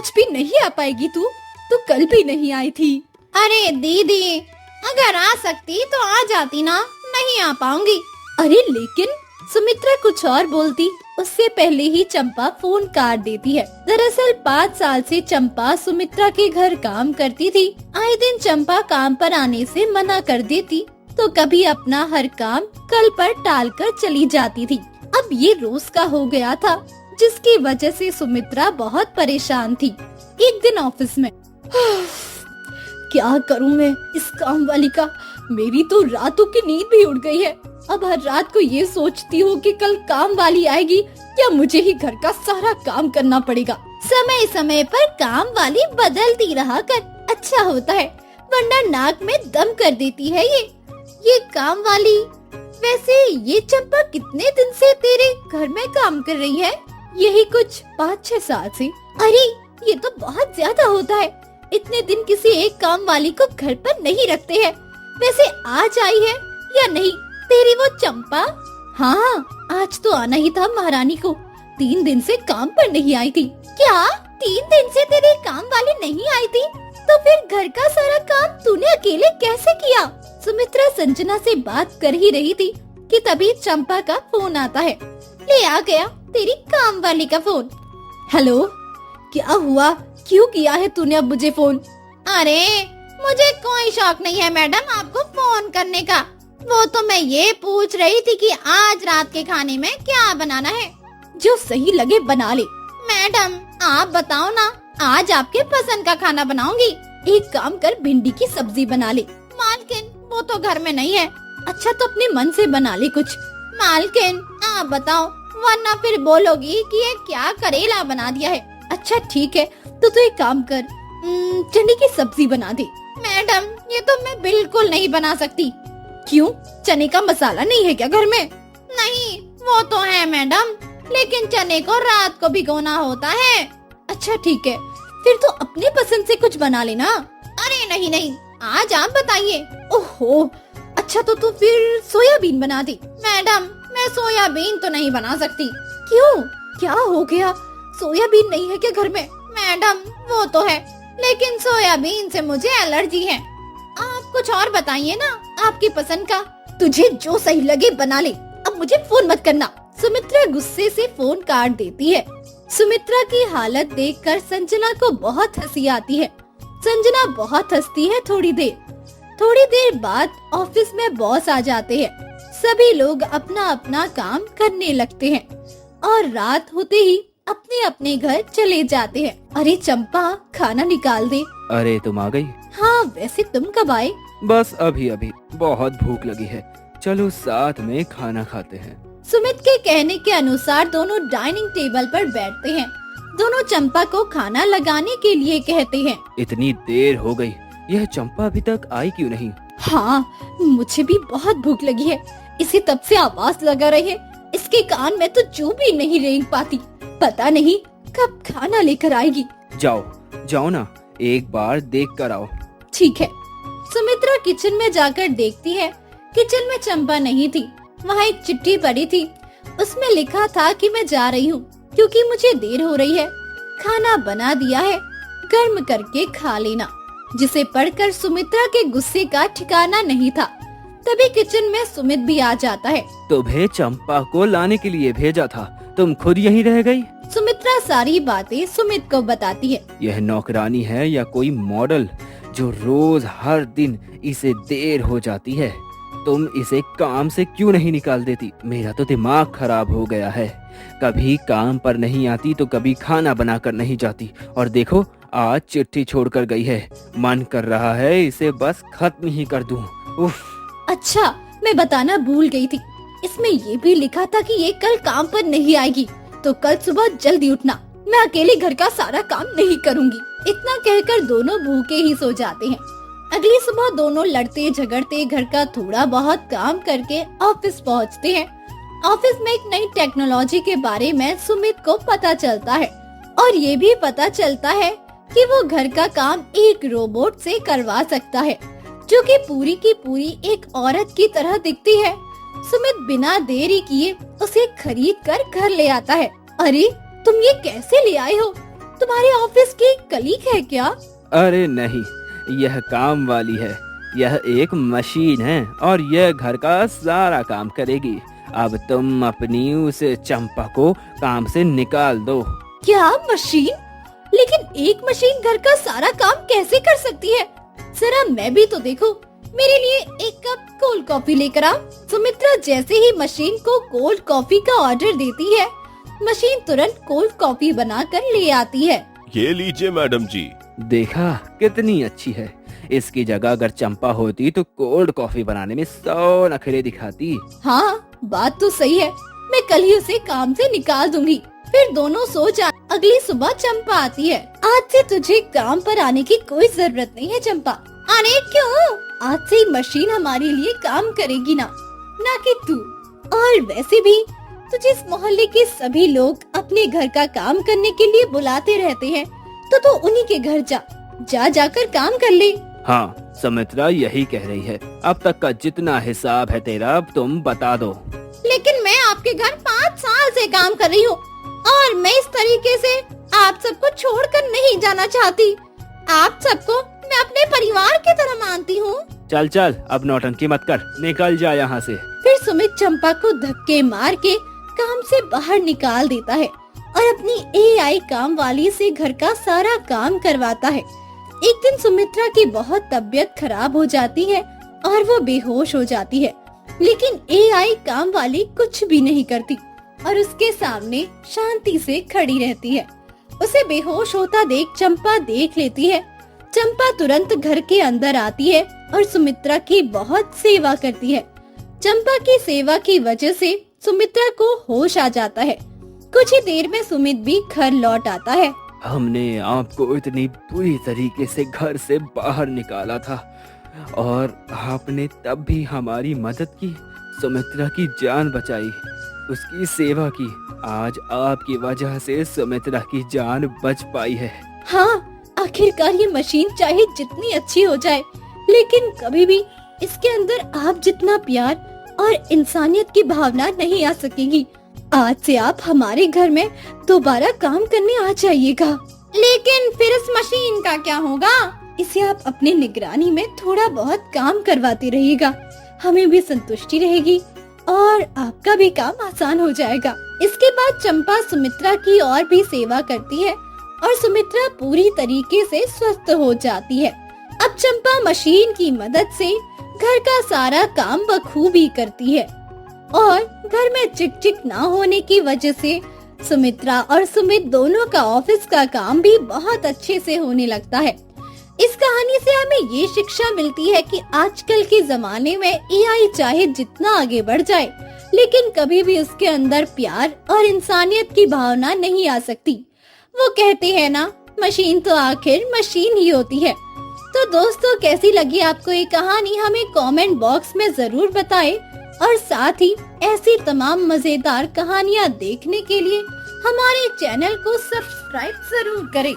आज भी नहीं आ पाएगी तू? तू कल भी नहीं आई थी। अरे दीदी, अगर आ सकती तो आ जाती ना, नहीं आ पाऊंगी। अरे लेकिन सुमित्रा कुछ और बोलती उससे पहले ही चंपा फोन काट देती है। दरअसल 5 साल से चंपा सुमित्रा के घर काम करती थी। आए दिन चंपा काम पर आने से मना कर देती तो कभी अपना हर काम कल पर टालकर चली जाती थी। अब ये रोज का हो गया था, जिसकी वजह से सुमित्रा बहुत परेशान थी। एक दिन ऑफिस में क्या करूं मैं इस काम वाली का, मेरी तो रातों की नींद भी उड़ गई है। अब हर रात को ये सोचती हूँ कि कल काम वाली आएगी या मुझे ही घर का सारा काम करना पड़ेगा। समय समय पर काम वाली बदलती रहा कर, अच्छा होता है, वरना नाक में दम कर देती है ये काम वाली। वैसे ये चंपा कितने दिन से तेरे घर में काम कर रही है? यही कुछ 5-6 साल से। अरे ये तो बहुत ज्यादा होता है, इतने दिन किसी एक काम वाली को घर पर नहीं रखते हैं। वैसे आज आई है या नहीं तेरी वो चंपा? हाँ, आज तो आना ही था महारानी को। 3 दिन से काम पर नहीं आई थी। क्या 3 दिन से तेरी काम वाली नहीं आई थी? तो फिर घर का सारा काम तूने अकेले कैसे किया? सुमित्रा संजना से बात कर ही रही थी कि तभी चंपा का फोन आता है। ले आ गया तेरी काम वाली का फोन। हेलो, क्या हुआ? क्यों किया है तूने अब मुझे फोन? अरे मुझे कोई शौक नहीं है मैडम आपको फोन करने का। वो तो मैं ये पूछ रही थी कि आज रात के खाने में क्या बनाना है। जो सही लगे बना ले। मैडम आप बताओ ना, आज आपके पसंद का खाना बनाऊंगी। एक काम कर, भिंडी की सब्जी बना ले। मालकिन वो तो घर में नहीं है। अच्छा तो अपने मन से बना ले कुछ। मालकिन आप बताओ, वरना फिर बोलोगी कि ये क्या करेला बना दिया है। अच्छा ठीक है, तो एक काम कर, चने की सब्जी बना दे। मैडम ये तो मैं बिल्कुल नहीं बना सकती। क्यों? चने का मसाला नहीं है क्या घर में? नहीं, वो तो है मैडम, लेकिन चने को रात को भिगोना होता है। अच्छा ठीक है, फिर तो अपने पसंद से कुछ बना लेना। अरे नहीं नहीं, आज आप बताइए। ओहो, अच्छा तो तू फिर सोयाबीन बना दे। मैडम मैं सोयाबीन तो नहीं बना सकती। क्यों? क्या हो गया? सोयाबीन नहीं है क्या घर में? मैडम वो तो है, लेकिन सोयाबीन से मुझे एलर्जी है। आप कुछ और बताइए ना, आपकी पसंद का। तुझे जो सही लगे बना ले, अब मुझे फोन मत करना। सुमित्रा गुस्से से फोन काट देती है। सुमित्रा की हालत देखकर संजना को बहुत हंसी आती है। संजना बहुत हंसती है। थोड़ी देर बाद ऑफिस में बॉस आ जाते हैं। सभी लोग अपना अपना काम करने लगते हैं और रात होते ही अपने अपने घर चले जाते हैं। अरे चंपा, खाना निकाल दे। अरे तुम आ गई? हाँ, वैसे तुम कब आए? बस अभी बहुत भूख लगी है, चलो साथ में खाना खाते हैं। सुमित के कहने के अनुसार दोनों डाइनिंग टेबल पर बैठते हैं। दोनों चंपा को खाना लगाने के लिए कहते हैं। इतनी देर हो गई, यह चंपा अभी तक आई क्यों नहीं? हाँ, मुझे भी बहुत भूख लगी है। इसे तब से आवाज लगा रही है, इसके कान में तो चू भी नहीं रेंग पाती। पता नहीं कब खाना लेकर आएगी। जाओ ना, एक बार देख कर आओ। ठीक है। सुमित्रा किचन में जाकर देखती है। किचन में चंपा नहीं थी। वहाँ एक चिट्ठी पड़ी थी, उसमें लिखा था कि मैं जा रही हूँ क्योंकि मुझे देर हो रही है। खाना बना दिया है, गर्म करके खा लेना। जिसे पढ़कर सुमित्रा के गुस्से का ठिकाना नहीं था। तभी किचन में सुमित भी आ जाता है। तुम्हें चंपा को लाने के लिए भेजा था, तुम खुद यहीं रह गई? सुमित्रा सारी बातें सुमित को बताती है। यह नौकरानी है या कोई मॉडल जो रोज हर दिन इसे देर हो जाती है? तुम इसे काम से क्यों नहीं निकाल देती? मेरा तो दिमाग खराब हो गया है। कभी काम पर नहीं आती तो कभी खाना बनाकर नहीं जाती, और देखो आज चिट्ठी छोड़कर गई है। मन कर रहा है इसे बस खत्म ही कर दूं। उफ। अच्छा, मैं बताना भूल गई थी। इसमें ये भी लिखा था कि ये कल काम पर नहीं आएगी, तो कल सुबह जल्दी उठना। मैं अकेले घर का सारा काम नहीं करूँगी। इतना कहकर दोनों भूखे ही सो जाते हैं। अगली सुबह दोनों लड़ते झगड़ते घर का थोड़ा बहुत काम करके ऑफिस पहुंचते हैं। ऑफिस में एक नई टेक्नोलॉजी के बारे में सुमित को पता चलता है, और ये भी पता चलता है कि वो घर का काम एक रोबोट से करवा सकता है, जो कि पूरी की पूरी एक औरत की तरह दिखती है। सुमित बिना देरी किए उसे खरीद कर घर ले आता है। अरे तुम ये कैसे ले आए हो? तुम्हारे ऑफिस की कलीग है क्या? अरे नहीं, यह काम वाली है। यह एक मशीन है और यह घर का सारा काम करेगी। अब तुम अपनी उस चंपा को काम से निकाल दो। क्या मशीन? लेकिन एक मशीन घर का सारा काम कैसे कर सकती है? जरा मैं भी तो देखो। मेरे लिए एक कप कोल्ड कॉफी लेकर आओ। सुमित्रा जैसे ही मशीन को कोल्ड कॉफी का ऑर्डर देती है, मशीन तुरंत कोल्ड कॉफी बनाकर ले आती है। ये लीजिए मैडम जी। देखा कितनी अच्छी है। इसकी जगह अगर चंपा होती तो कोल्ड कॉफी बनाने में 100 नखरे दिखाती। हाँ, बात तो सही है। मैं कल ही उसे काम से निकाल दूंगी, फिर दोनों सो जा। अगली सुबह चंपा आती है। आज से तुझे काम पर आने की कोई जरूरत नहीं है चंपा। अरे क्यों? आज से मशीन हमारे लिए काम करेगी ना कि तू। और वैसे भी तुझे इस मोहल्ले के सभी लोग अपने घर का काम करने के लिए बुलाते रहते हैं, तो उन्हीं के घर जाकर काम कर ले। हाँ, सुमित्रा यही कह रही है। अब तक का जितना हिसाब है तेरा अब तुम बता दो। लेकिन मैं आपके घर 5 साल से काम कर रही हूँ और मैं इस तरीके से आप सबको छोड़कर नहीं जाना चाहती। आप सबको मैं अपने परिवार की तरह मानती हूँ। चल चल, अब नौटंकी मत कर, निकल जा यहाँ से। फिर सुमित चंपा को धक्के मार के काम से बाहर निकाल देता है और अपनी एआई काम वाली से घर का सारा काम करवाता है। एक दिन सुमित्रा की बहुत तबीयत खराब हो जाती है और वो बेहोश हो जाती है, लेकिन एआई काम वाली कुछ भी नहीं करती और उसके सामने शांति से खड़ी रहती है। उसे बेहोश होता देख चंपा देख लेती है। चंपा तुरंत घर के अंदर आती है और सुमित्रा की बहुत सेवा करती है। चंपा की सेवा की वजह से सुमित्रा को होश आ जाता है। कुछ ही देर में सुमित भी घर लौट आता है। हमने आपको इतनी बुरी तरीके से घर से बाहर निकाला था और आपने तब भी हमारी मदद की, सुमित्रा की जान बचाई, उसकी सेवा की। आज आपकी वजह से सुमित्रा की जान बच पाई है। हाँ, आखिरकार ये मशीन चाहे जितनी अच्छी हो जाए, लेकिन कभी भी इसके अंदर आप जितना प्यार और इंसानियत की भावना नहीं आ सकेगी। आज से आप हमारे घर में दोबारा काम करने आ जाइएगा। लेकिन फिर इस मशीन का क्या होगा? इसे आप अपने निगरानी में थोड़ा बहुत काम करवाते रहिएगा, हमें भी संतुष्टि रहेगी और आपका भी काम आसान हो जाएगा। इसके बाद चंपा सुमित्रा की और भी सेवा करती है और सुमित्रा पूरी तरीके से स्वस्थ हो जाती है। अब चंपा मशीन की मदद से घर का सारा काम बखूबी करती है और घर में चिक ना होने की वजह से सुमित्रा और सुमित दोनों का ऑफिस का काम भी बहुत अच्छे से होने लगता है। इस कहानी से हमें ये शिक्षा मिलती है कि आजकल के जमाने में एआई चाहे जितना आगे बढ़ जाए, लेकिन कभी भी उसके अंदर प्यार और इंसानियत की भावना नहीं आ सकती। वो कहते हैं ना, मशीन तो आखिर मशीन ही होती है। तो दोस्तों, कैसी लगी आपको ये कहानी? हमें कमेंट बॉक्स में जरूर बताएं और साथ ही ऐसी तमाम मजेदार कहानियाँ देखने के लिए हमारे चैनल को सब्सक्राइब जरूर करें।